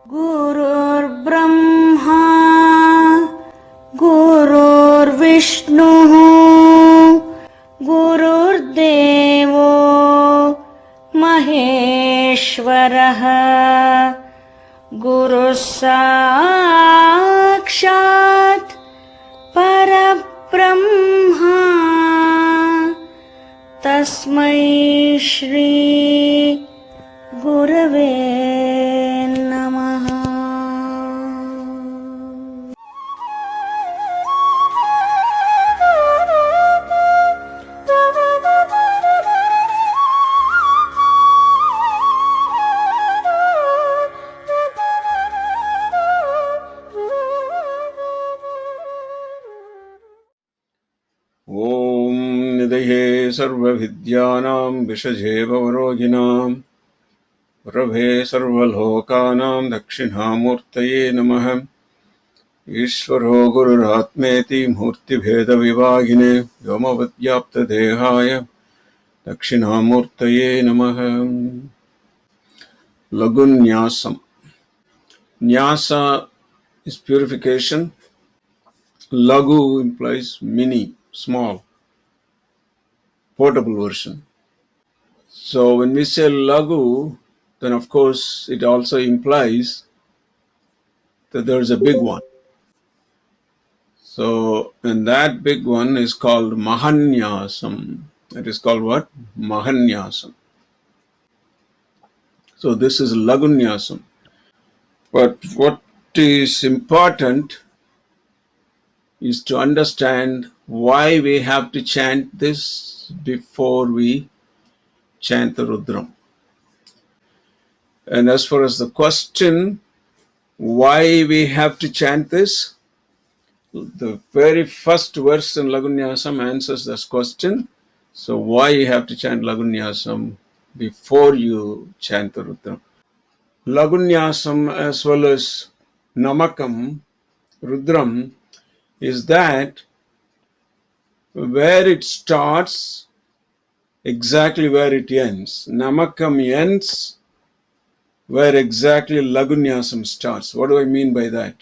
Gurur Brahma Gurur Vishnu Gurur Devo Maheshwaraha Guru Sakshat Parabrahma Tasmai Shri Gurave Namaha. Om Nidaye Sarva Vidyanam Vishaje Bhavaroginam Prabhe Sarva Lokanam Dakshinamurtaye Namah Ishvaro Gururatmeti Murti Bheda Vivagine Yomavadyapta Dehaya Dakshinamurtaye Namah. Laghu Nyasam. Nyasa is purification. Laghu implies mini, small, portable version. So when we say Laghu, then of course it also implies that there is a big one. So, and that big one is called Mahanyasam. It is called what? Mahanyasam. So this is Laghu Nyasam. But what is important is to understand why we have to chant this before we chant the Rudram. And as far as the question, why we have to chant this, the very first verse in Laghu Nyasam answers this question. So why you have to chant Laghu Nyasam before you chant the Rudram? Laghu Nyasam as well as Namakam, Rudram, is that where it starts, exactly where it ends. Namakam ends where exactly Laghu Nyasam starts. What do I mean by that?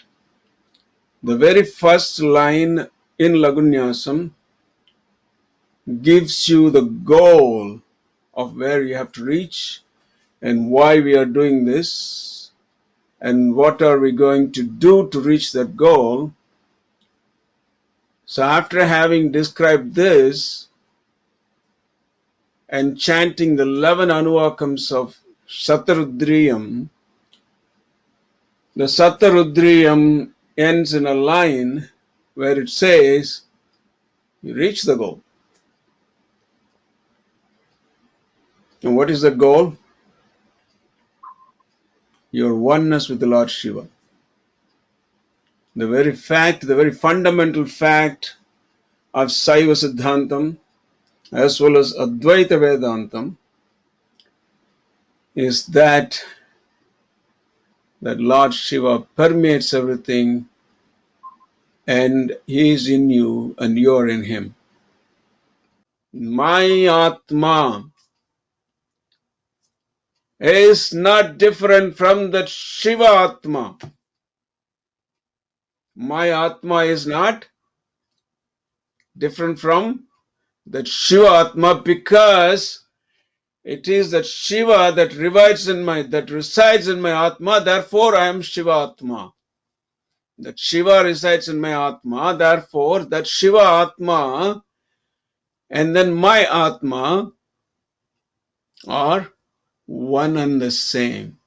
The very first line in Laghu Nyasam gives you the goal of where you have to reach and why we are doing this and what are we going to do to reach that goal. So after having described this and chanting the 11 anuvakams of Satarudriyam, the Satarudriyam ends in a line where it says, you reach the goal. And what is that goal? Your oneness with the Lord Shiva. The very fact, the very fundamental fact of Saiva Siddhantam as well as Advaita Vedantam is that Lord Shiva permeates everything and He is in you and you are in Him. My Atma is not different from that Shiva Atma. My Atma is not different from that Shiva Atma because it is that Shiva that resides in my Atma, therefore I am Shiva Atma. That Shiva resides in my Atma, therefore that Shiva Atma and then my Atma are one and the same.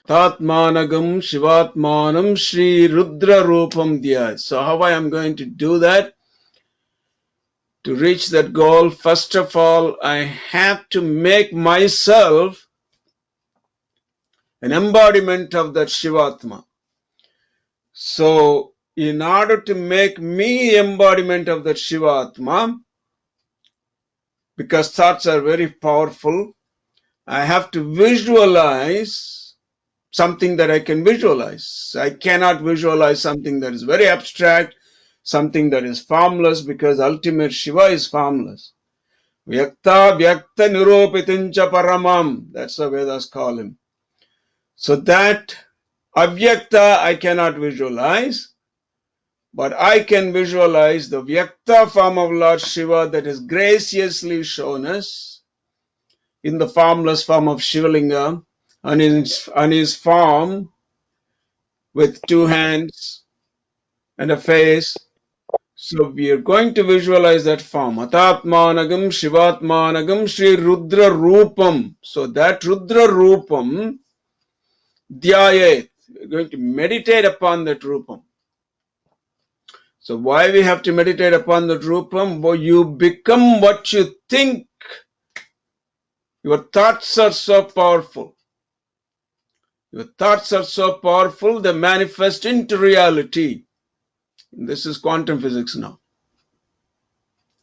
Tatmanagam Shivatmanam Sri Rudra Rupam Dhyat. So how I am going to do that? To reach that goal, first of all, I have to make myself an embodiment of that Shivatma. So, in order to make me embodiment of that Shivatma, because thoughts are very powerful, I have to visualize something that I can visualize. I cannot visualize something that is very abstract, something that is formless, because ultimate Shiva is formless. Vyakta Vyakta Niropitincha Paramam. That's the Vedas call him. So that Avyakta I cannot visualize, but I can visualize the Vyakta form of Lord Shiva that is graciously shown us in the formless form of Shivalinga, on his form with two hands and a face. So we are going to visualize that form. Atatmanagam Shivatmanagam Sri Rudra Rupam. So that Rudra Rupam Dhyayet. We are going to meditate upon that Rupam. So why we have to meditate upon that Rupam? Well, you become what you think. Your thoughts are so powerful. Your thoughts are so powerful, they manifest into reality. This is quantum physics now.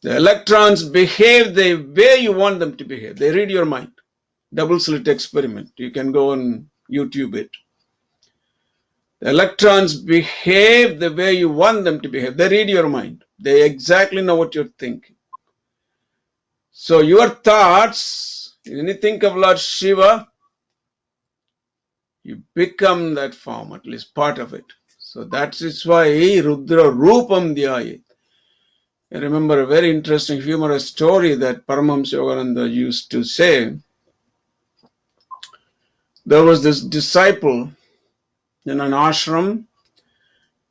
The electrons behave the way you want them to behave. They read your mind. Double slit experiment. You can go on YouTube it. The electrons behave the way you want them to behave. They read your mind. They exactly know what you're thinking. So your thoughts, when you think of Lord Shiva, you become that form, at least part of it. So that is why Rudra Rupam Dhyayet. I remember a very interesting humorous story that Paramahamsa Yogananda used to say. There was this disciple in an ashram,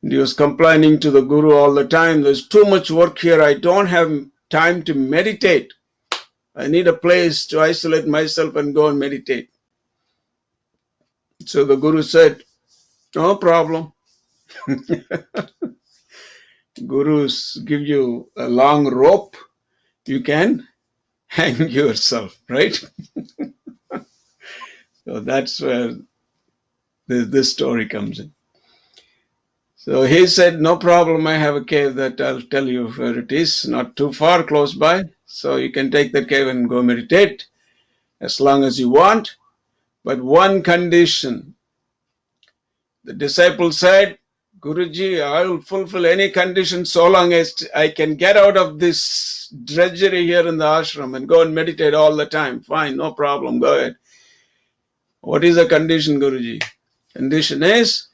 and he was complaining to the Guru all the time, there's too much work here, I don't have time to meditate. I need a place to isolate myself and go and meditate. So the Guru said, no problem. Gurus give you a long rope, you can hang yourself, right? So that's where this story comes in. So he said, no problem, I have a cave that I'll tell you where it is, not too far, close by. So you can take that cave and go meditate as long as you want. But one condition. The disciple said, Guruji, I will fulfill any condition so long as I can get out of this drudgery here in the ashram and go and meditate all the time. Fine, no problem, go ahead. What is the condition, Guruji? Condition is,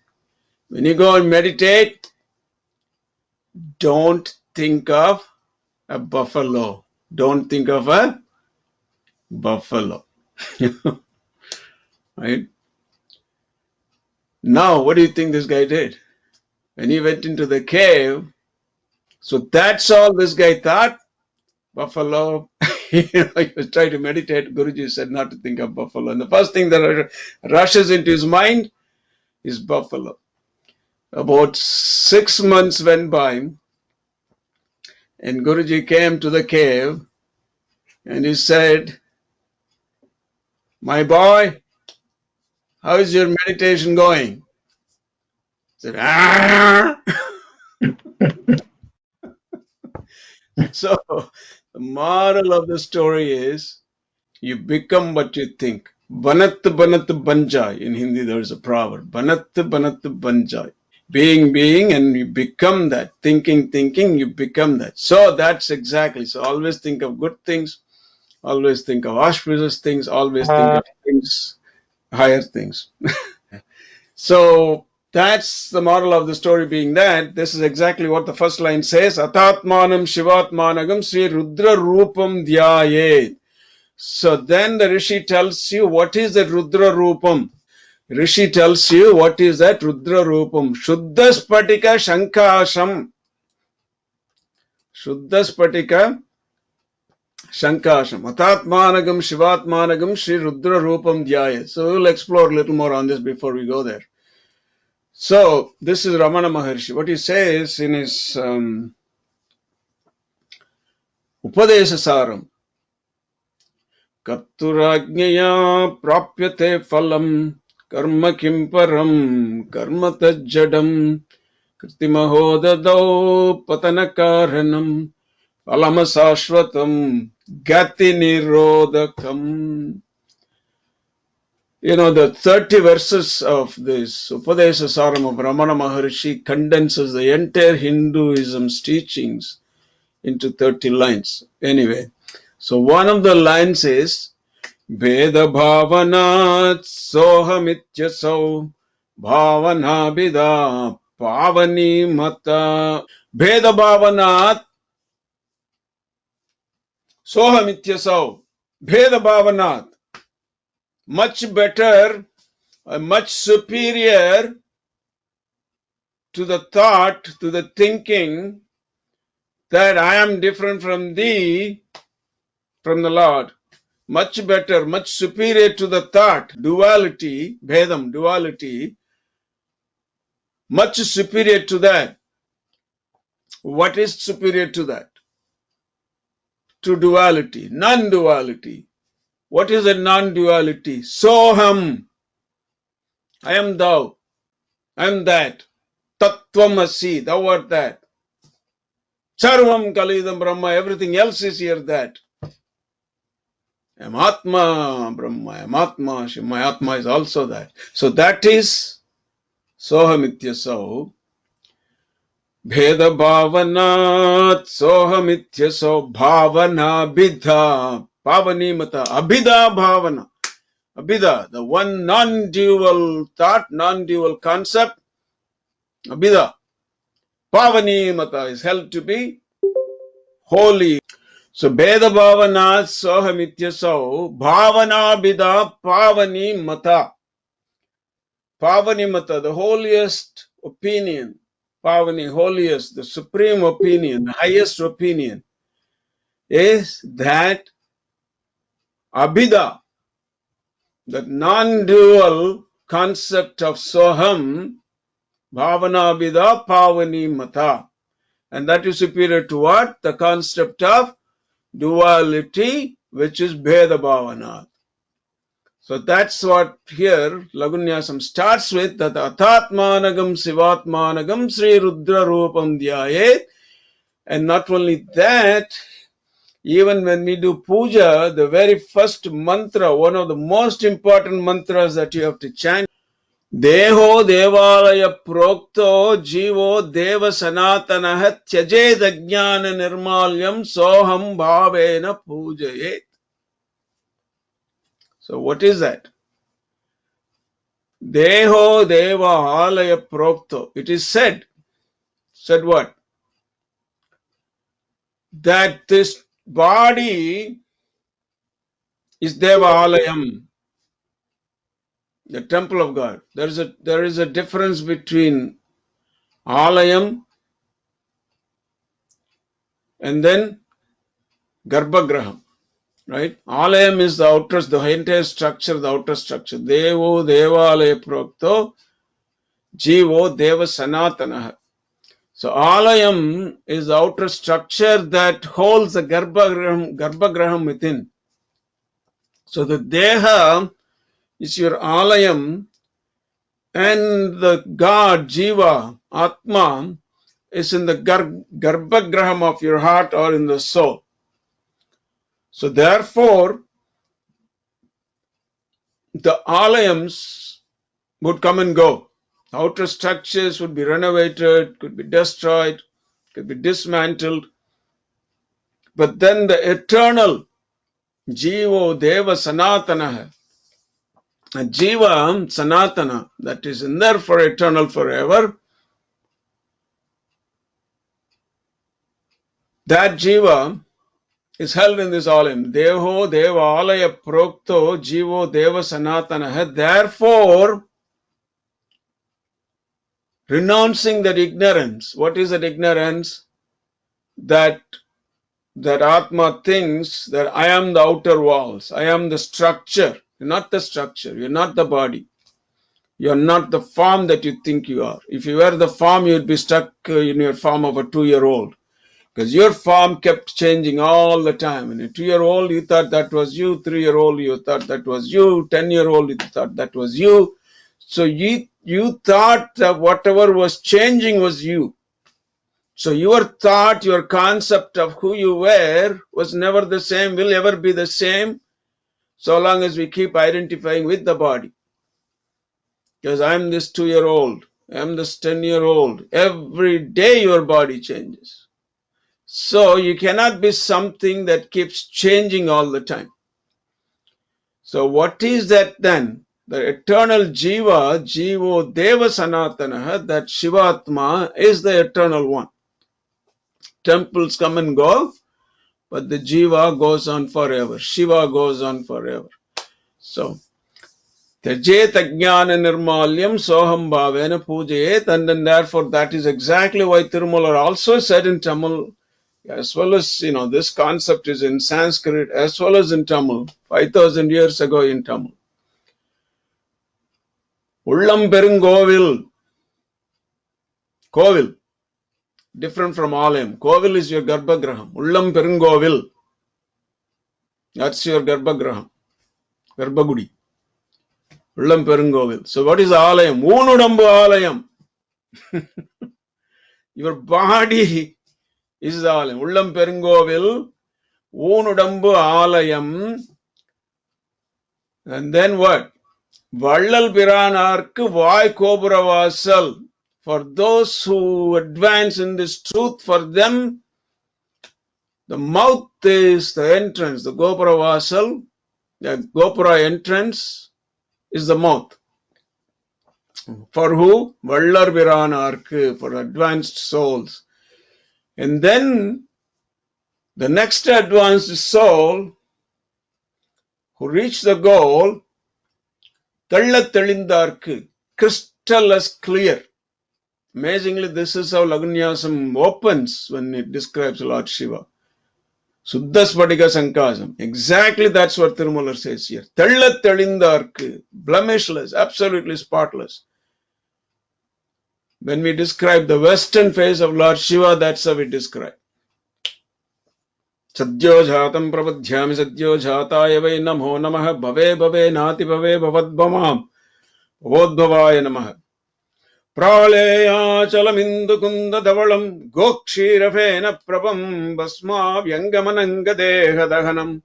when you go and meditate, don't think of a buffalo. Don't think of a buffalo. Right? Now, what do you think this guy did? When he went into the cave, so that's all this guy thought? Buffalo. He was trying to meditate. Guruji said not to think of buffalo. And the first thing that rushes into his mind is buffalo. About 6 months went by, and Guruji came to the cave, and he said, my boy, how is your meditation going? He said, ah! So the moral of the story is, you become what you think. Banat banat banjai. In Hindi there is a proverb. Banat banat banjai. Being, and you become that. Thinking, you become that. So that's exactly. So always think of good things. Always think of auspicious things. Always think of things, higher things. So that's the moral of the story, being that this is exactly what the first line says. Atatmanam Shivatmanagam Sri Rudra Rupam Dhyayet. So then the Rishi tells you what is the Rudra Rupam. Rishi tells you what is that Rudra Rupam. Shuddha Spatika Shankasham. Shuddha Spatika Shankasham. Atatmanagam Shivatmanagam Sri Rudra Rupam Dhyayet. So we'll explore a little more on this before we go there. So this is Ramana Maharshi. What he says in his Upadesha Saram. Karturajñaya prapyate phalam karma kimparam karma tajjadam kritimahodadau patanakaranam phalam gati nirodhakam. You know, the 30 verses of this Upadesha Saram of Ramana Maharshi condenses the entire Hinduism's teachings into 30 lines. Anyway, so one of the lines is Veda Bhavanat Sohamityasau bhavana bida pavani mata. Bheda bhavanat sohamityasau. Bheda bhavanat. Much better, much superior to the thought, to the thinking that I am different from thee, from the Lord. Much better, much superior to the thought, duality, bhedam, duality, much superior to that. What is superior to that? To duality, non-duality. What is a non-duality? Soham, I am thou, I am that. Tattvamasi, thou art that. Sarvam kalidam Brahma, everything else is here that. I am Atma Brahma, I am Atma, my Atma is also that. So that is Sohamityasau. Bheda Bhavanat Sohamityasau Bhavana Bidha Pavani Mata Abhida Bhavana. Abhida, the one non-dual thought, non-dual concept, Abhida. Pavani Mata is held to be holy. So Bheda Bhavanat Sohamityasau Bhavana Bida Pavani Mata. Pavani Mata, the holiest opinion. Pavani, holiest, the supreme opinion, the highest opinion is that Abhida, that non-dual concept of Soham, Bhavana Abhida Pavani Mata. And that is superior to what? The concept of duality, which is Bheda Bhavana. So that's what here Laghu Nyasam starts with, that Athatmanagam Sivatmanagam Sri Rudra Rupam Dhyayet. And not only that, even when we do puja, the very first mantra, one of the most important mantras that you have to chant, Deho Devalaya Prokto Jivo Deva Sanatanaha Tyajed Ajnana Nirmalyam Soham Bhavena Pujayet. So what is that? Deho Deva Alaya Prokto. It is said. Said what? That this body is Deva Alayam, the temple of God. There is a difference between Alayam and then Garbhagraham. Right? Alayam is the outer, the entire structure, the outer structure. Devo Devalaya Prokto Jivo Deva Sanatanaha. So Alayam is the outer structure that holds the Garbhagraham within. So the Deha is your Alayam, and the God, Jiva, Atma, is in the Garbhagraham of your heart or in the soul. So therefore, the Alayams would come and go. Outer structures would be renovated, could be destroyed, could be dismantled. But then the eternal Jivo Deva Sanatana, Jiva Sanatana, that is in there for eternal forever, that Jiva is held in this alayam. Deho Deva Alaya Prokto Jivo Deva Sanatana. Therefore, renouncing that ignorance. What is that ignorance? That Atma thinks that I am the outer walls, I am the structure. You're not the structure, you're not the body. You're not the form that you think you are. If you were the form, you'd be stuck in your form of a 2-year-old. Because your form kept changing all the time. And a 2-year-old, you thought that was you. 3-year-old, you thought that was you. 10-year-old, you thought that was you. So you thought that whatever was changing was you. So your thought, your concept of who you were was never the same, will ever be the same, so long as we keep identifying with the body. Because I'm this 2-year-old, I'm this 10-year-old. Every day your body changes. So you cannot be something that keeps changing all the time. So what is that then? the eternal Jiva, Jivo Deva Sanatana, that Shivatma is the eternal one. Temples come and go, but the Jiva goes on forever. Shiva goes on forever. So, Tyajet Ajnana Nirmalyam Soham Bhavena Pujayet, and then therefore that is exactly why Tirumala also said in Tamil, as well as, this concept is in Sanskrit as well as in Tamil, 5,000 years ago in Tamil. Ullam Perungovil, Kovil, different from Alayam. Kovil is your Garbhagraham. Ullam Perungovil, that's your Garbhagraham, Garbhagudi. Ullam Perungovil. So what is Alayam? Oonudambu Alayam. Your body is the Alayam. Ullam Perungovil, Oonudambu Alayam. And then what? Vallal Piranarku Vai Kopuravasal. For those who advance in this truth, for them, the mouth is the entrance. The Gopuravasal, the Gopura entrance is the mouth. For who? Vallar Piranarku, for advanced souls. And then the next advanced soul who reach the goal, Talla Telindarku, crystal as clear. Amazingly, this is how Laghu Nyasam opens when it describes Lord Shiva. Suddha Spadika Sankasam. Exactly that's what Tirumala says here. Talla Telindarku, blemishless, absolutely spotless. When we describe the western face of Lord Shiva, that's how we describe. Sadhyo Jhatam Prabadhyami Sadhyo Jhataya Vai Namo Namaha Bhave Bhave Nati Bhave Bhavadbhamam Bhavodbhavaya Namaha Praleya Chalamindu Kunda Davalam Gokshirafena Prabham Basma Vyangamananga Deha Dahanam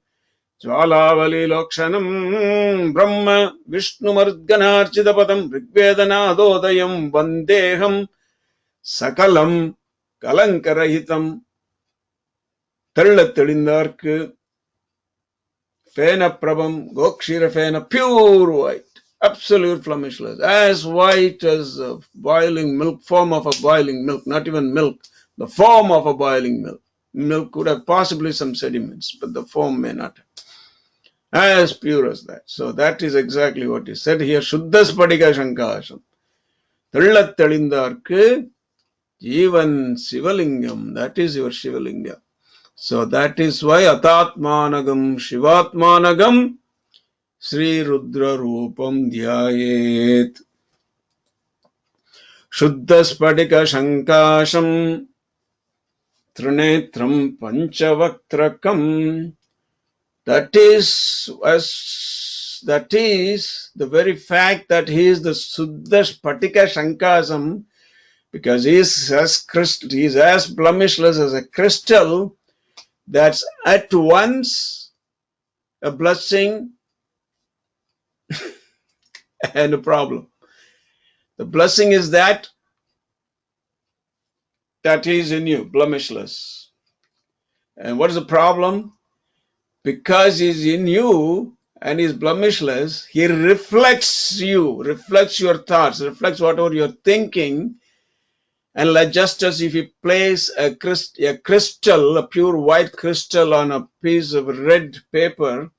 Jwalavali Lokshanam Brahma Vishnu Mardganarchidapadam Rigvedanadodayam Vandeham Sakalam Kalankarahitam Talla Telindarku Fena Prabham Gokshira Fena, pure white, absolute blemishless, as white as a boiling milk, form of a boiling milk, not even milk, the form of a boiling milk. Milk could have possibly some sediments, but the form may not. As pure as that. So that is exactly what is said here. Shuddha Spadika Shankasham. Talla Telindarku Jivan Sivalingam. That is your Shivalingam. So that is why Atatmanagam Shivatmanagam Sri Rudra Rupam Dhyayet. Shuddha Spadika Shankasham Trinetram Panchavaktrakam. That is the very fact that he is the Shuddha Spadika Shankasam, because he is as blemishless as a crystal. That's at once a blessing and a problem. The blessing is that he is in you, blemishless. And what is the problem? Because he is in you and he is blemishless, he reflects you, reflects your thoughts, reflects whatever you're thinking. And like just as if you place a crystal, a pure white crystal on a piece of red paper,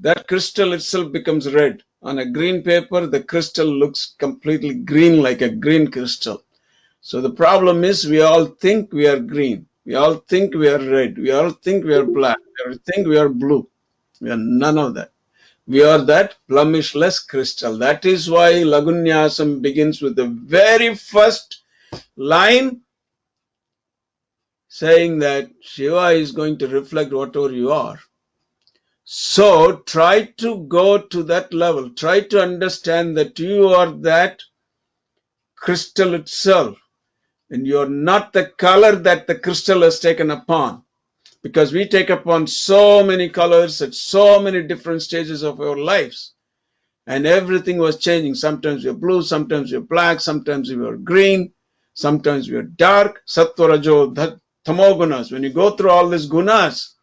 that crystal itself becomes red. On a green paper, the crystal looks completely green, like a green crystal. So the problem is we all think we are green. We all think we are red. We all think we are black. We all think we are blue. We are none of that. We are that blemishless crystal. That is why Laghu Nyasam begins with the very first line saying that Shiva is going to reflect whatever you are. So try to go to that level. Try to understand that you are that crystal itself. And you are not the color that the crystal has taken upon. Because we take upon so many colors at so many different stages of our lives. And everything was changing. Sometimes you're blue, sometimes you're black, sometimes you're green, sometimes you're dark. Sattva, Rajo, Tamo gunas. When you go through all these gunas,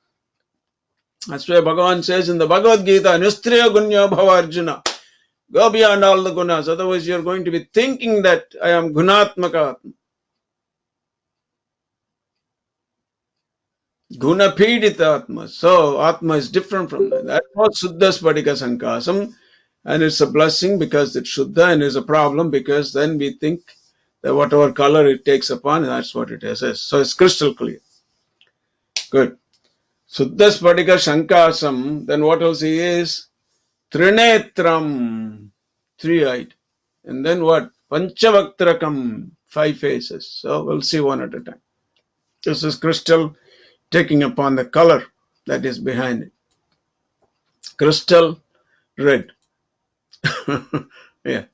that's why Bhagavan says in the Bhagavad Gita, Nistriya Gunya Bhava Arjuna. Go beyond all the gunas. Otherwise, you're going to be thinking that I am gunatmaka atma. Guna pidita atma. So, atma is different from that. That's what Suddha Spadika Sankasam. And it's a blessing because it's Shuddha, and it's a problem because then we think that whatever color it takes upon, that's what it is. So it's crystal clear. Good. Suddha Spadika Shankasam. Then what else he is? Trinetram. Three-eyed. And then what? Panchavaktrakam. 5 faces. So we'll see one at a time. This is crystal taking upon the color that is behind it. Crystal red. Yeah.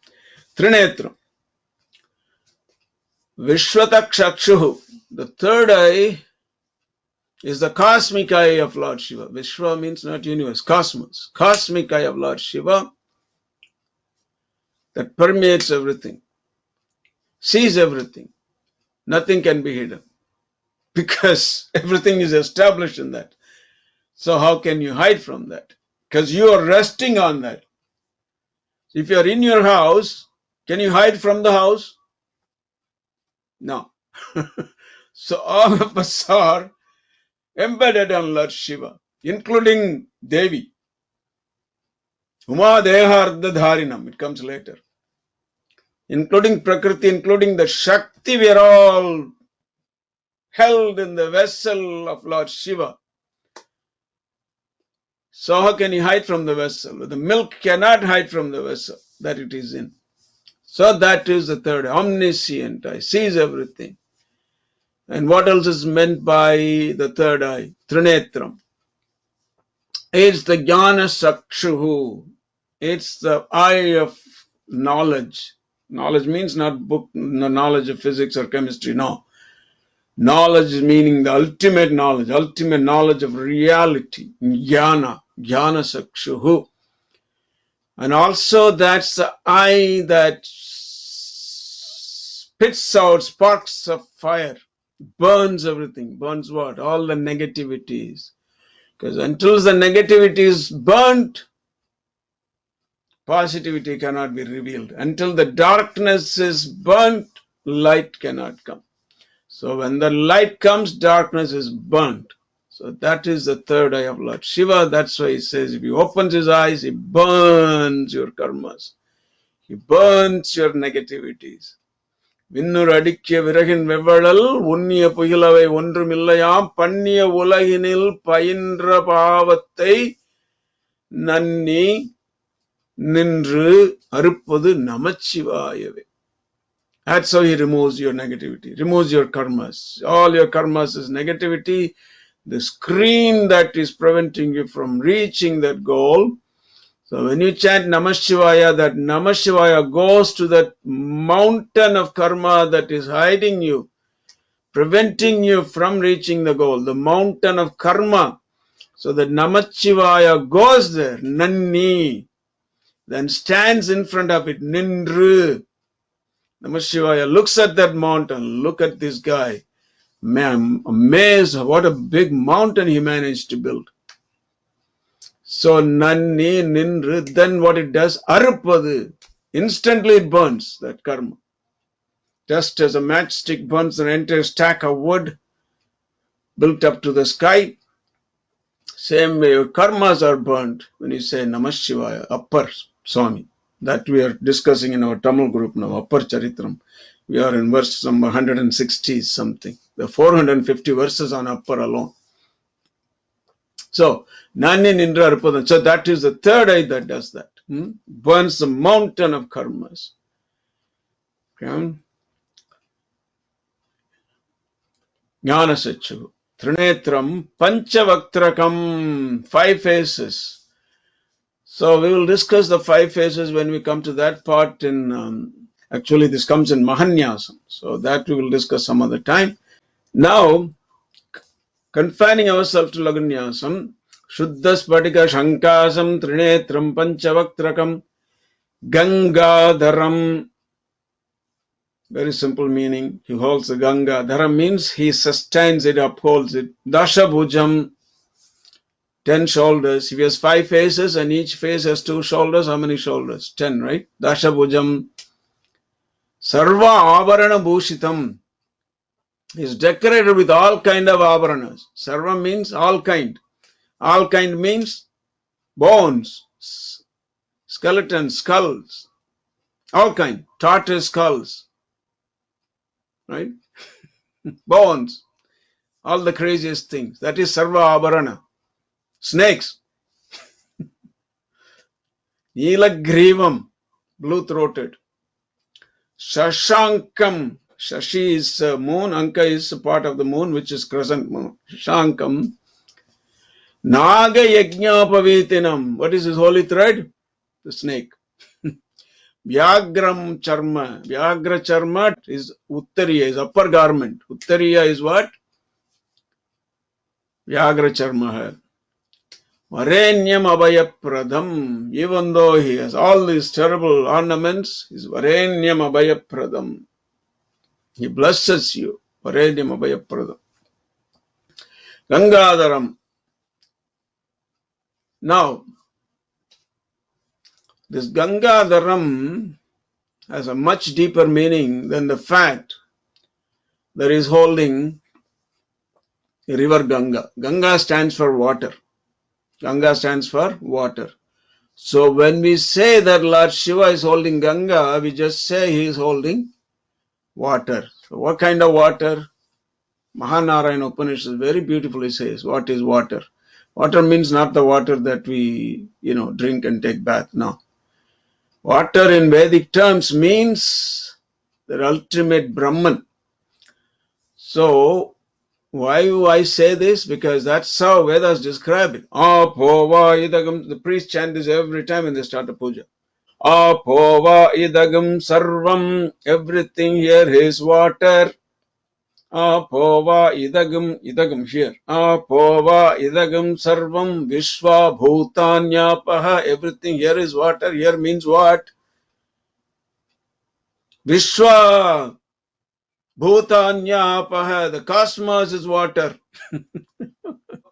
Trinetram. Vishwatakshakshuhu. The third eye is the cosmic eye of Lord Shiva. Vishwa means not universe, cosmos. Cosmic eye of Lord Shiva that permeates everything, sees everything. Nothing can be hidden because everything is established in that. So how can you hide from that? Because you are resting on that. If you are in your house, can you hide from the house? No. So all of us are embedded on Lord Shiva, including Devi. Uma Deharda Dharinam, it comes later. Including Prakriti, including the Shakti, we are all held in the vessel of Lord Shiva. So how can you hide from the vessel? The milk cannot hide from the vessel that it is in. So that is the third, omniscient eye, sees everything. And what else is meant by the third eye? Trinetram. It's the jnana sakshuhu. It's the eye of knowledge. Knowledge means not book, no knowledge of physics or chemistry, no. Knowledge meaning the ultimate knowledge of reality. Jnana sakshuhu. And also that's the eye that spits out sparks of fire, burns everything. Burns what? All the negativities. Because until the negativity is burnt, positivity cannot be revealed. Until the darkness is burnt, light cannot come. So when the light comes, darkness is burnt. So that is the third eye of Lord Shiva. That's why he says if he opens his eyes, he burns your karmas. He burns your negativities. Vinnur adikya viragin vevalal unniya puhilavai ondrumillayam panniya ulaginil payindra pavathai nanni nindru aruppadu Namah. That's how he removes your negativity, removes your karmas. All your karmas is negativity. The screen that is preventing you from reaching that goal. So when you chant Namah Shivaya, that Namah Shivaya goes to that mountain of karma that is hiding you, preventing you from reaching the goal, the mountain of karma. So that Namah Shivaya goes there, Nanni, then stands in front of it, Nindru. Namah Shivaya looks at that mountain, look at this guy. Man, amazed what a big mountain he managed to build. So Nanni, Nindru, then what it does, Arupadu, instantly it burns that karma. Just as a matchstick burns an entire stack of wood built up to the sky, same way your karmas are burnt when you say Namah Shivaya, Appar Swami. That we are discussing in our Tamil group now, Appar Charitram. We are in verse number 160 something. The 450 verses on Appar alone. So, Nani Nindra Arpadan. So that is the third eye that does that. Burns the mountain of karmas. Okay. Jnana Sachu. Trinetram Panchavaktrakam. 5 faces. So we will discuss the 5 faces when we come to that part in, actually this comes in Mahanyasam. So that we will discuss some other time. Now, confining ourselves to Laghu Nyasam, Shuddha Spatika Shankasam Trinetram Panchavaktrakam Gangadharam. Very simple meaning. He holds the Ganga. Dharam means he sustains it, upholds it. Dashabhujam. 10 shoulders. If he has 5 faces and each face has 2 shoulders, how many shoulders? 10, right? Dashabhujam. Sarva avarana bhushitam. Is decorated with all kind of avaranas. Sarva means all kind. All kind means bones, skeletons, skulls, all kind. Tortoise skulls, right? Bones, all the craziest things. That is sarva avarana. Snakes. Nilagrivam, blue-throated. Shashankam. Shashi is moon, Anka is part of the moon, which is crescent moon. Shashankam. Naga yajnapavitinam. What is his holy thread? The snake. Vyagram charma. Vyagra charma is uttariya, is upper garment. Uttariya is what? Vyagra charma hai. Varenyam abhayapradam. Even though he has all these terrible ornaments, is Varenyam abhayapradam. He blesses you. Varenyam abhayapradam. Gangadaram. Now, this Gangadaram has a much deeper meaning than the fact that he is holding the river Ganga. Ganga stands for water. Ganga stands for water. So when we say that Lord Shiva is holding Ganga, we just say he is holding water. So what kind of water? Mahanarayana Upanishad very beautifully says, what is water? Water means not the water that we, drink and take bath. No. Water in Vedic terms means the ultimate Brahman. So, why do I say this? Because that's how Vedas describe it. Apova idagam. The priests chant this every time when they start a puja. Apova idagam sarvam. Everything here is water. Apova idagam here. Apova idagam sarvam vishwa bhutanyapaha. Everything here is water. Here means what? Vishwa bhutanyapaha. The cosmos is water.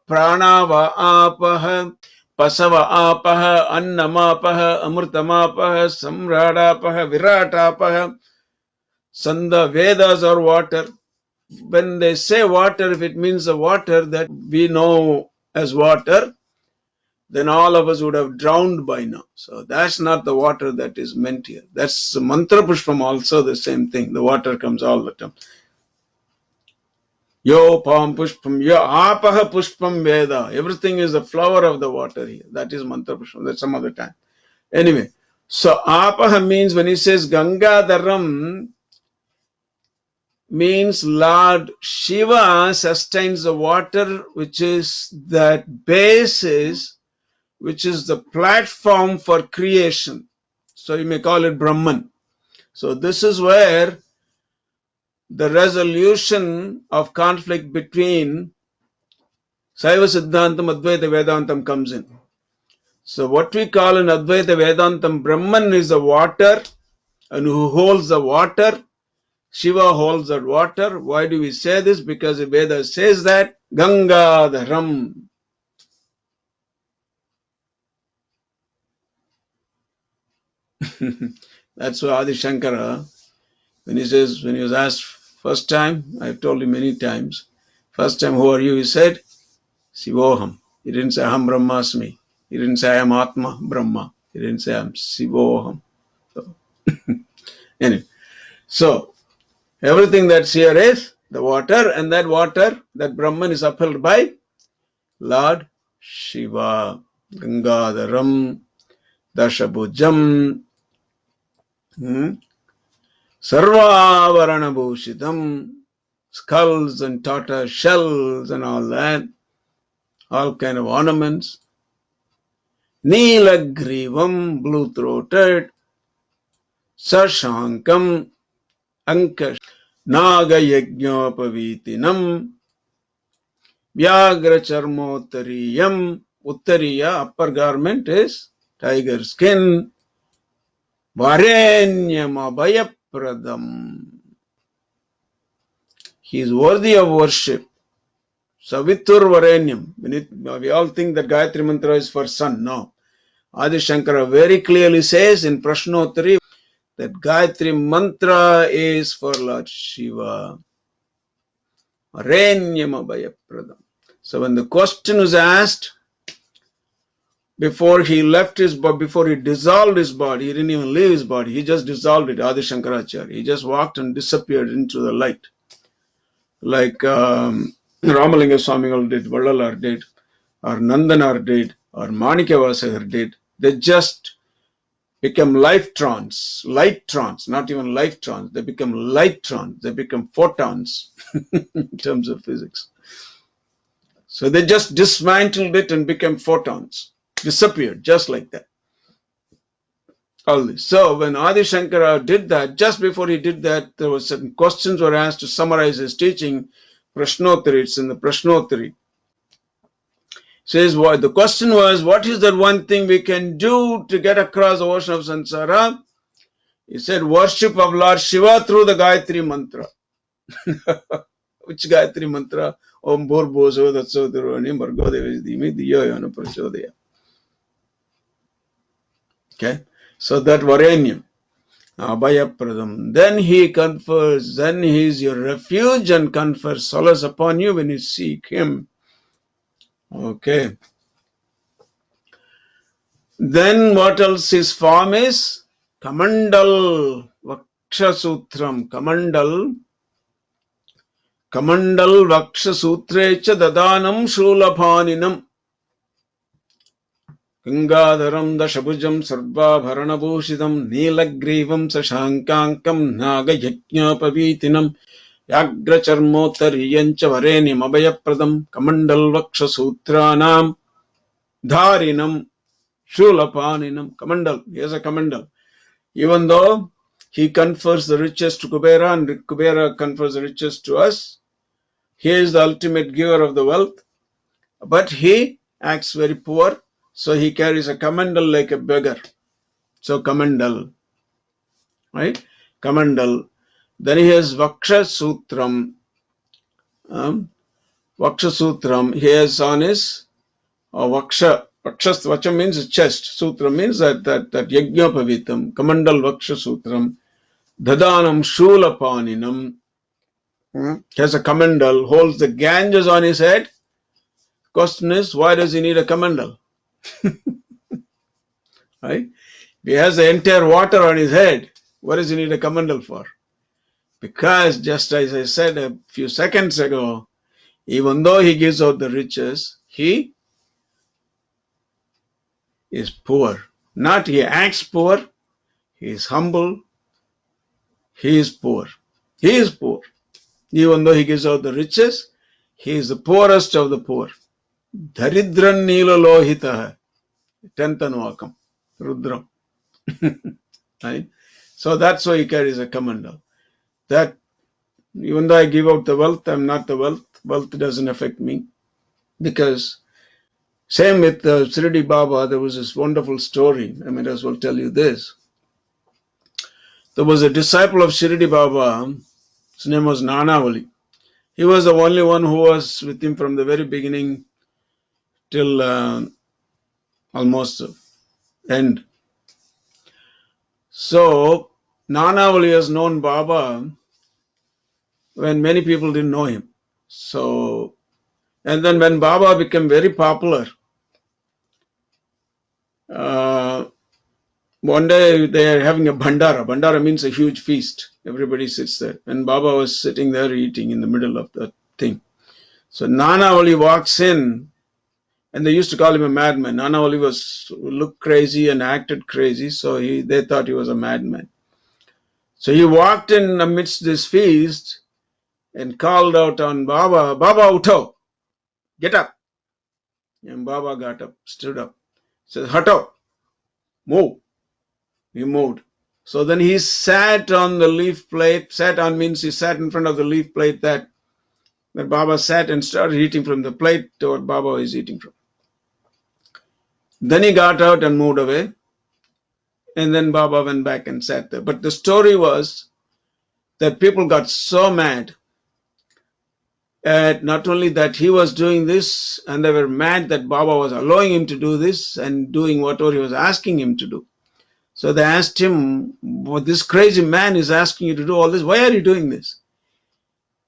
Pranava apaha. Pasava apaha. Annamapaha. Amrtamapaha. Samradapaha. Viratapaha. Sanda Vedas are water. When they say water, if it means the water that we know as water, then all of us would have drowned by now. So that's not the water that is meant here. That's mantra pushpam also the same thing. The water comes all the time. Yo pam pushpam, yo apaha pushpam veda. Everything is the flower of the water here. That is mantra pushpam. That's some other time. Anyway, so apaha means when he says Gangadaram, means Lord Shiva sustains the water, which is that basis, which is the platform for creation. So you may call it Brahman. So this is where the resolution of conflict between Saiva Siddhantam, Advaita Vedantam comes in. So what we call in Advaita Vedantam, Brahman is the water, and who holds the water? Shiva holds that water. Why do we say this? Because the Veda says that Gangadharam. That's why Adi Shankara, when he was asked first time, I've told him many times, first time, who are you? He said, Sivoham. He didn't say Aham Brahmasmi. He didn't say I am Atma Brahma. He didn't say I am Sivoham. So, anyway, so everything that's here is the water, and that water, that Brahman is upheld by Lord Shiva. Gangadaram, Dashabhujam, Sarvavarana Bhushitam, skulls and tortoise shells and all that, all kind of ornaments. Nilagrivam, blue-throated, Sashankam, Anka, Naga Yajnapavitinam, Vyagra Charmottariyam. Uttariya, upper garment is tiger skin. Varenyam abhayapradam. He is worthy of worship. Savitur Varenyam. We all think that Gayatri Mantra is for sun. No. Adi Shankara very clearly says in Prashnottari that Gayatri Mantra is for Lord Shiva. Varenyam Abhayapradam. So when the question was asked, before he left his body, before he dissolved his body, he didn't even leave his body, he just dissolved it, Adi Shankaracharya. He just walked and disappeared into the light. Like Ramalinga Swamigal did, Vallalar did, or Nandanar did, or Manikavasagar did. They just become light trance, not even life trance. They become light trance. They become photons in terms of physics. So they just dismantled it and became photons, disappeared just like that. All this. So when Adi Shankara did that, just before he did that, there were certain questions were asked to summarize his teaching. Prashnottari, it's in the Prashnottari. Says what the question was, what is that one thing we can do to get across the ocean of samsara? He said, worship of Lord Shiva through the Gayatri Mantra. Which Gayatri Mantra? Om Bhurbo Datsodharvani Bhargo Devasdhimi Diyo Yana Prachodaya. Okay, so that Varenyam, Abhayapradam. Then he confers, then he is your refuge and confers solace upon you when you seek him. Okay. Then what else his form is? Kamandal Vakshasutram. Kamandal Vakshasutrecha Dadanam Shulapaninam. Gangadaram Dashabhujam Sarva Bharanabhushidam Nilagrivam Sashankankam Nagayajnapavitinam Yagra Charmotariyancha Varenyam Abhayapradam Kamandal Vakshasutranam Dharinam Shulapaninam. Kamandal. Here's a Kamandal. Even though he confers the riches to Kubera and Kubera confers the riches to us, he is the ultimate giver of the wealth, but he acts very poor, so he carries a Kamandal like a beggar. So Kamandal, right? Kamandal. Then he has Vaksha Sutram. Vaksha Sutram. He has on his Vaksha. Vaksha means chest. Sutra means that Yajnapavitam. Kamandal Vaksha Sutram. Dadanam Shulapaninam. Has a Kamandal, holds the Ganges on his head. Question is, why does he need a Kamandal? Right? If he has the entire water on his head, what does he need a Kamandal for? Because just as I said a few seconds ago, even though he gives out the riches, he is poor. Not he acts poor, he is humble, he is poor. He is poor. Even though he gives out the riches, he is the poorest of the poor. Dharidran Nila Lohitaha. 10th Namakam, Rudram. Right? So that's why he carries a Kamandal. That even though I give out the wealth, I'm not the wealth. Wealth doesn't affect me. Because same with Shirdi Baba, there was this wonderful story. I might as well tell you this. There was a disciple of Shirdi Baba. His name was Nanavali. He was the only one who was with him from the very beginning till almost end. So Nanavali has known Baba when many people didn't know him. So, and then when Baba became very popular, one day they are having a bandara. Bandara means a huge feast. Everybody sits there. And Baba was sitting there eating in the middle of the thing. So Nanavali walks in, and they used to call him a madman. Nanavali looked crazy and acted crazy, so they thought he was a madman. So he walked in amidst this feast and called out on Baba, Baba Utho, get up. And Baba got up, stood up, said, Hato, move. He moved. So then he sat on the leaf plate. Sat on means he sat in front of the leaf plate that Baba sat and started eating from the plate to what Baba is eating from. Then he got out and moved away. And then Baba went back and sat there. But the story was that people got so mad Not only that, he was doing this, and they were mad that Baba was allowing him to do this and doing whatever he was asking him to do. So they asked him, well, this crazy man is asking you to do all this. Why are you doing this?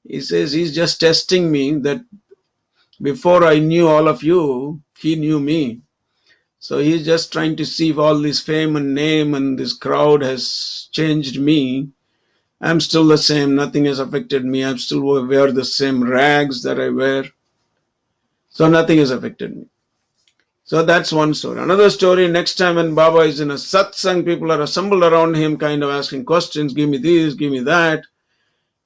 He says, he's just testing me, that before I knew all of you, he knew me. So he's just trying to see if all this fame and name and this crowd has changed me. I'm still the same. Nothing has affected me. I still wear the same rags that I wear. So nothing has affected me. So that's one story. Another story, next time when Baba is in a satsang, people are assembled around him, kind of asking questions, give me this, give me that.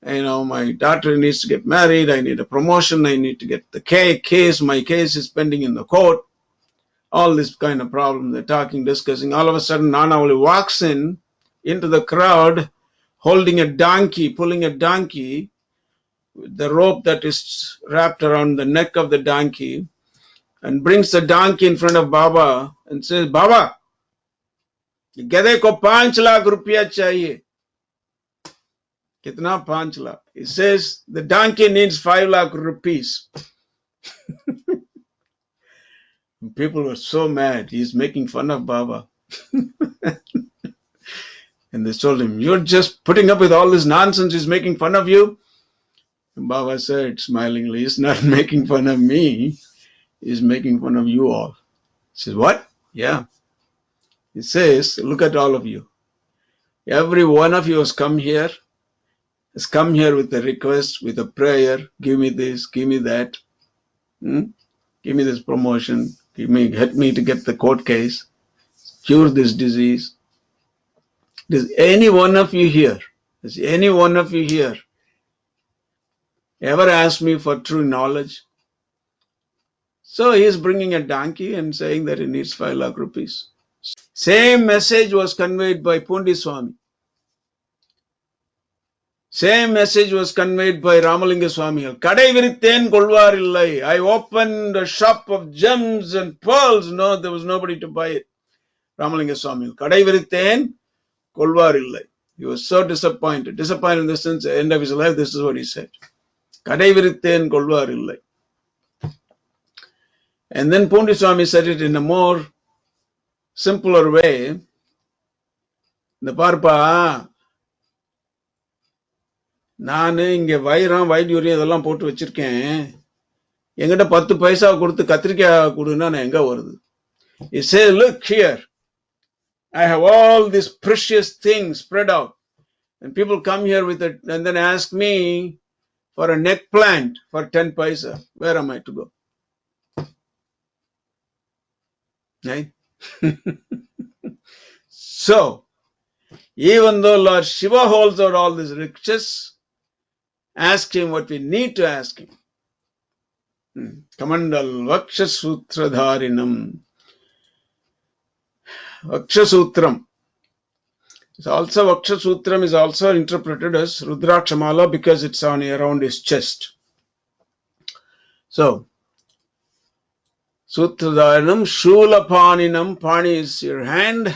My daughter needs to get married, I need a promotion, I need to get the case, my case is pending in the court. All this kind of problem, they're talking, discussing. All of a sudden, Nana only walks into the crowd, holding a donkey, pulling a donkey, with the rope that is wrapped around the neck of the donkey, and brings the donkey in front of Baba and says, Baba, गधे को 5 लाख रुपया चाहिए. कितना 5 lakh? He says the donkey needs 5 lakh rupees. People were so mad. He's making fun of Baba. And they told him, you're just putting up with all this nonsense. He's making fun of you. And Baba said smilingly, he's not making fun of me. He's making fun of you all. He says, what? Yeah. He says, look at all of you. Every one of you has come here with a request, with a prayer. Give me this, give me that. Give me this promotion. Help me to get the court case. Cure this disease. Does any one of you here ever ask me for true knowledge? So he is bringing a donkey and saying that he needs 5 lakh rupees. Same message was conveyed by Pundi Swami. Same message was conveyed by Ramalinga Swami. Kadai virithen kolvar illai. I opened a shop of gems and pearls. No, there was nobody to buy it. Ramalinga Swami. Kadai virithen kolvar illai. He was so disappointed. Disappointed in the sense, at the end of his life, this is what he said. Kadai virithen kolvar illai. And then Pundi Swami said it in a more simpler way. The parpa, நான் இங்க வைரம் வைடூரியம் இதெல்லாம் போட்டு வச்சிருக்கேன், என்கிட்ட 10 பைசா கொடுத்து கத்திரிக்காய் கொடுன்னா நான் எங்க வருது? He says, look here, I have all these precious things spread out, and people come here with it and then ask me for a neck plant for 10 paisa. Where am I to go? Right? So, even though Lord Shiva holds out all these riches, ask him what we need to ask him. Kamandal Vakshasutradharinam. Vakshasutram. Vakshasutram is also interpreted as Rudrakshamala because it's on around his chest. So, Sutradharinam, Shulapaninam. Pani is your hand.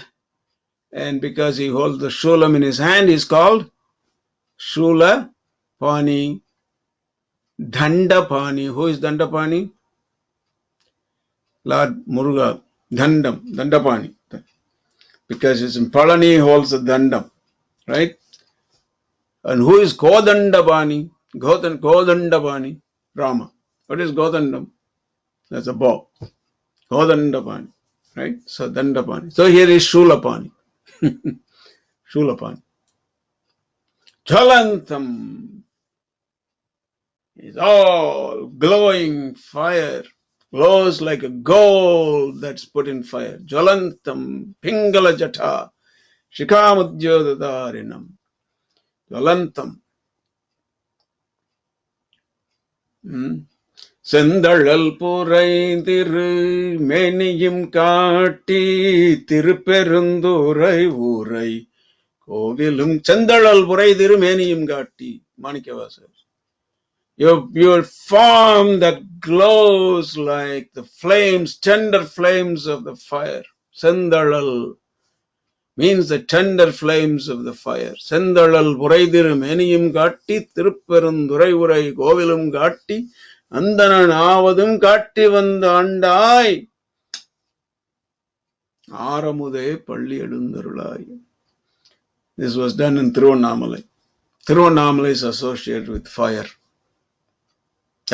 And because he holds the shulam in his hand, he is called Shula Pani. Dandapani. Who is Dandapani? Lord Muruga. Dandapani. Because it's in Palani, he holds the Dandam. Right? And who is Kodandapani? Kodandapani. Rama. What is Godandam? That's a bow. Kodandapani. Right? So Dandapani. So here is Shulapani. Shulapani. Jalantam is all glowing fire, glows like a gold that's put in fire. Jalantam Pingala Jata Shikamudyodadarinam. Jalantam. Sendalal Purai Tiru Meniyum Kati Tiruperundurai Urai Kovilum Chandalal Purai Tiru Meniyum Kati. Manikavasa. Your form that glows like the flames, tender flames of the fire. Sendalal means the tender flames of the fire. Sendalal Puraidirum Eniyum Katti Tirupperundurai Urai Kovilum Katti Andanan Avadum Katti Vanda Andai Aramude Palli Edundarulai. This was done in Thiruvannamalai. Thiruvannamalai is associated with fire.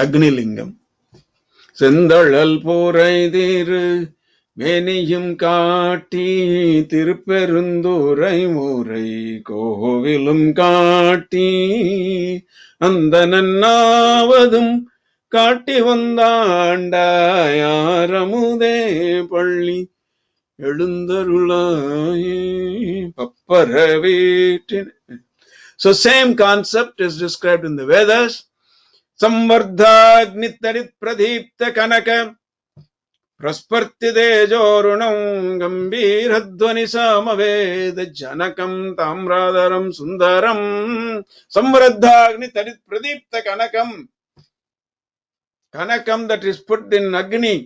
Agni Lingam. Sendalal Puraidiru மேனியும் காட்டி திருப்பெருந்துறை முறை கோவிலும் காட்டி அந்த நன்னாவதும் காட்டி வந்தாண்டாயாரமுதே பள்ளி எழுந்தருளாயே பப்பர வீட்டின். So same concept is described in the Vedas. Samvardhagnittarit pradipta kanaka Prasparti Dejorunam Gambhiradhvani Samaveda Janakam Tamradaram Sundaram Samvardhagni Tarit Pradipta Kanakam. Kanakam that is put in Agni,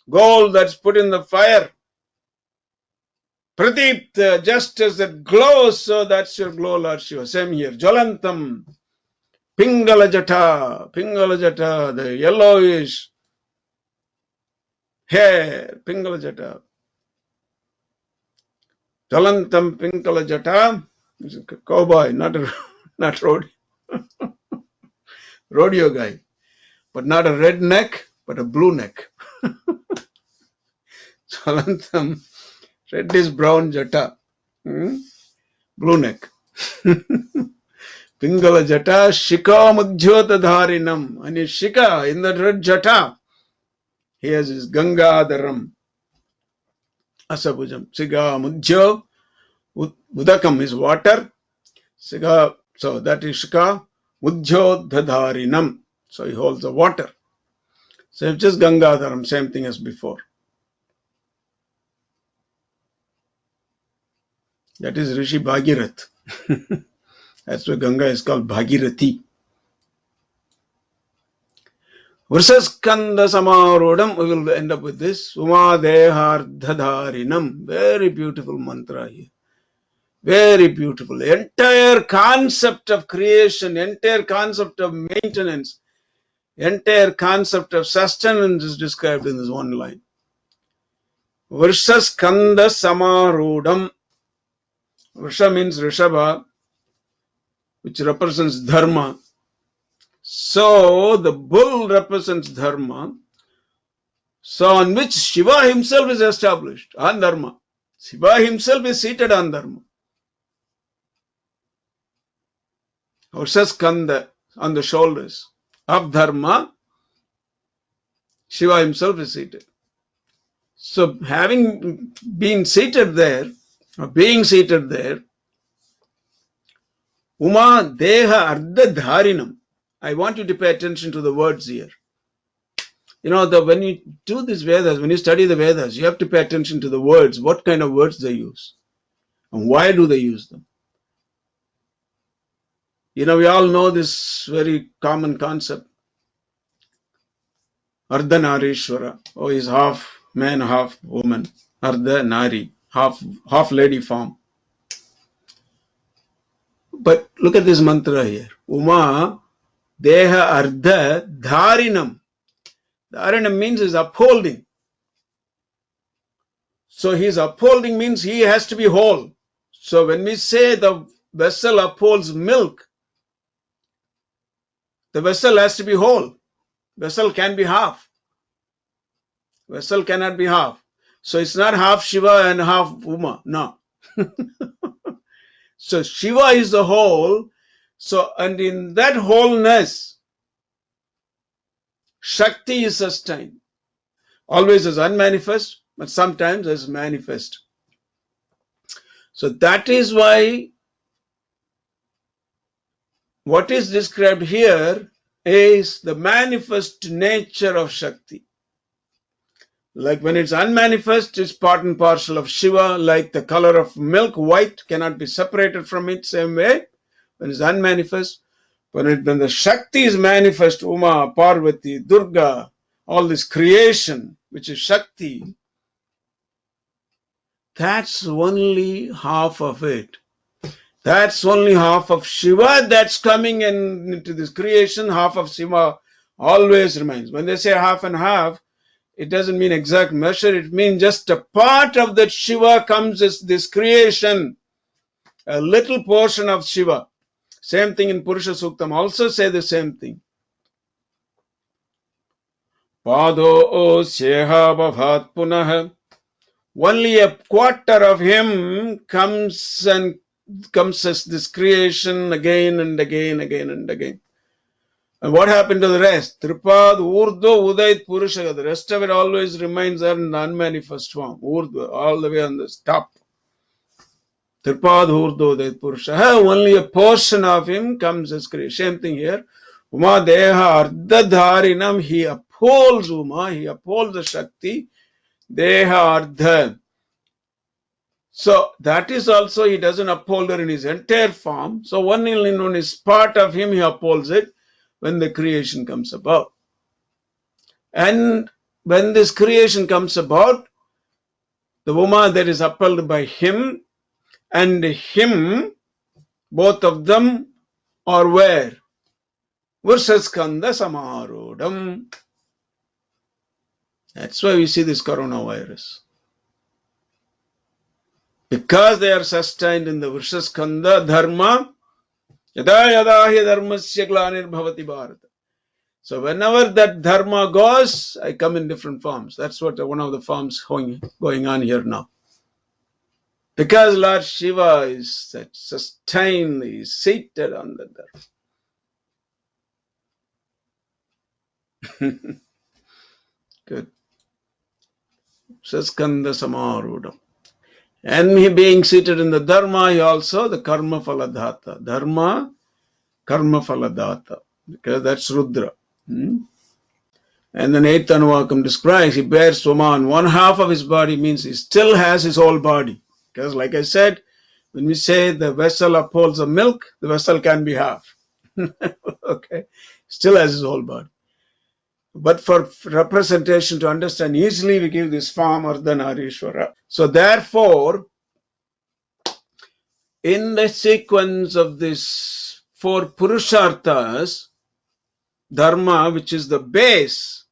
gold that's put in the fire. Pradipta, just as that glows, so that's your glow, Lord Shiva. Same here. Jalantam, Pingala Jata, the yellowish hair, Pingala Jata. Jalantam Pinkala Jata is a cowboy, not rodeo guy, but not a red neck, but a blue neck. Jalantam, red is brown Jata, blue neck. Pingala Jata, Shika Mudhyota Dharinam, and his Shika in the red Jata, he has his Gangadaram, Asabhujam, Siga Mudhyo. Udakam is water. Siga, so that is Shika. Mudhyodhadharinam. So he holds the water. So it's just Gangadharam, same thing as before. That is Rishi Bhagirath. That's why Ganga is called Bhagirathi. Vrsaskanda Samarodam, we will end up with this. Umadehardhadharinam. Very beautiful mantra here. Very beautiful. Entire concept of creation, entire concept of maintenance, entire concept of sustenance is described in this one line. Vrsaskanda Samarodam. Vrsha means Rishabha, which represents Dharma. So the bull represents Dharma. So on which Shiva himself is established, on Dharma. Shiva himself is seated on Dharma. Vrsaskanda, on the shoulders of Dharma, Shiva himself is seated. So having been seated there, or being seated there, Uma Deha Ardha Dharinam. I want you to pay attention to the words here. You know, when you do these Vedas, when you study the Vedas, you have to pay attention to the words, what kind of words they use, and why do they use them. You know, we all know this very common concept. Ardha Narishwara. Oh, he's half man, half woman. Ardha Nari, half lady form. But look at this mantra here. Uma Deha Ardha Dharinam. Dharinam means is upholding. So his upholding means he has to be whole. So when we say the vessel upholds milk, the vessel has to be whole. Vessel can be half. Vessel cannot be half. So it's not half Shiva and half Uma. No. So Shiva is the whole. So, and in that wholeness, Shakti is sustained. Always as unmanifest, but sometimes as manifest. So that is why what is described here is the manifest nature of Shakti. Like when it's unmanifest, it's part and parcel of Shiva, like the color of milk, white, cannot be separated from it, same way. When it's unmanifest, when the Shakti is manifest, Uma, Parvati, Durga, all this creation, which is Shakti, That's only half of it. That's only half of Shiva that's coming into this creation. Half of Shiva always remains. When they say half and half, it doesn't mean exact measure. It means just a part of that Shiva comes as this creation. A little portion of Shiva. Same thing in Purusha Suktam. Also say the same thing. Pado syeha bhavat punah. Only a quarter of him comes as this creation again and again, again and again. And what happened to the rest? Tripad, Urdu, Udait, Purusha. The rest of it always remains in unmanifest form. Urdu, all the way on the top. Tripad, Urdu, Udait, Purusha. Only a portion of him comes as creation. Same thing here. Uma Deha Ardhadharinam. He upholds Uma, he upholds the Shakti. Deha Ardha. So that is also, he doesn't uphold her in his entire form. So only in his part of him he upholds it when the creation comes about. And when this creation comes about, the Uma that is upheld by him and him, both of them are where? Vrsaskanda Samarudam. That's why we see this coronavirus. Because they are sustained in the Vrsaskanda Dharma, yada yada hi dharmasya glanir bhavati bharata. So whenever that dharma goes, I come in different forms. That's what one of the forms going on here now. Because Lord Shiva is sustained, he is seated on the dharma. Good. Saskanda Samarudam. And he being seated in the dharma, he also the karma phaladhata. Dharma, karma phaladhata. Because that's Rudra. And then 8th Namakam describes, he bears Swama on one half of his body, means he still has his whole body. Because like I said, when we say the vessel upholds the milk, the vessel can be half. Okay. Still has his whole body. But for representation to understand easily, we give this form Ardhanarishwara. So therefore, in the sequence of these 4 Purusharthas, Dharma, which is the base,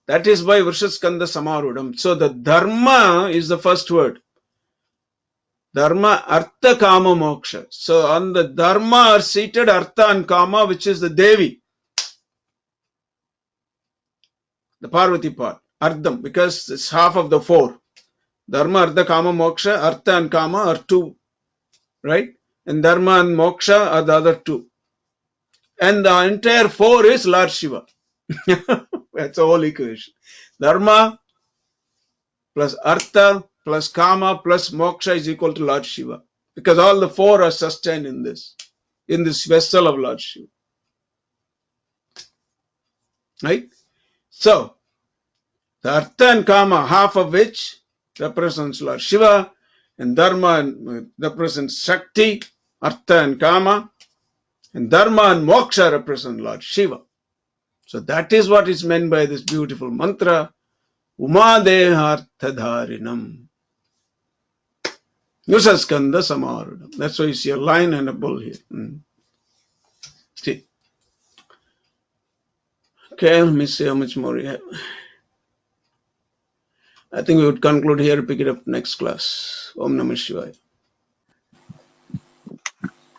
that is by Vrsaskanda Samarudam. So the Dharma is the first word. Dharma, Artha, Kama, Moksha. So on the Dharma are seated Artha and Kama, which is the Devi. The Parvati part. Ardham, because it's half of the 4. Dharma, Artha, Kama, Moksha. Artha and Kama are 2. Right? And Dharma and Moksha are the other 2. And the entire 4 is Lord Shiva. That's a whole equation. Dharma plus Artha plus Kama plus Moksha is equal to Lord Shiva. Because all the 4 are sustained in this vessel of Lord Shiva. Right? So, the Artha and Kama, half of which represents Lord Shiva, and Dharma represents Shakti, Artha and Kama, and Dharma and Moksha represent Lord Shiva. So that is what is meant by this beautiful mantra, Uma Deha Arthadharinam. Vrsaskanda Samarudam. That's why you see a lion and a bull here. See. Okay, let me see how much more we have. I think we would conclude here, pick it up next class. Om Namah Shivaya.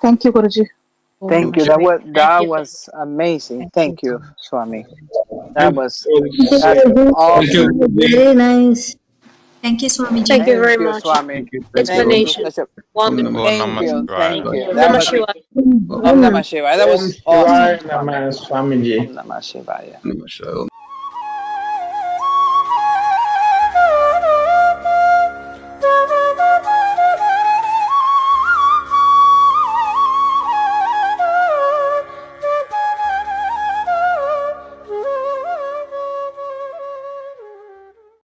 Thank you, Guruji. Thank you. That was amazing. Thank you, Swami. That's awesome. Very nice. Thank you, Swami Ji. Thank you very Thank you, much. Swami. Explanation. Thank Wonderful. you. Thank you. That Namah was Shivaya. Om Namah Shivaya. That was awesome. Namah Swami Ji. Om Namah Shivaya. Namah Shivaya.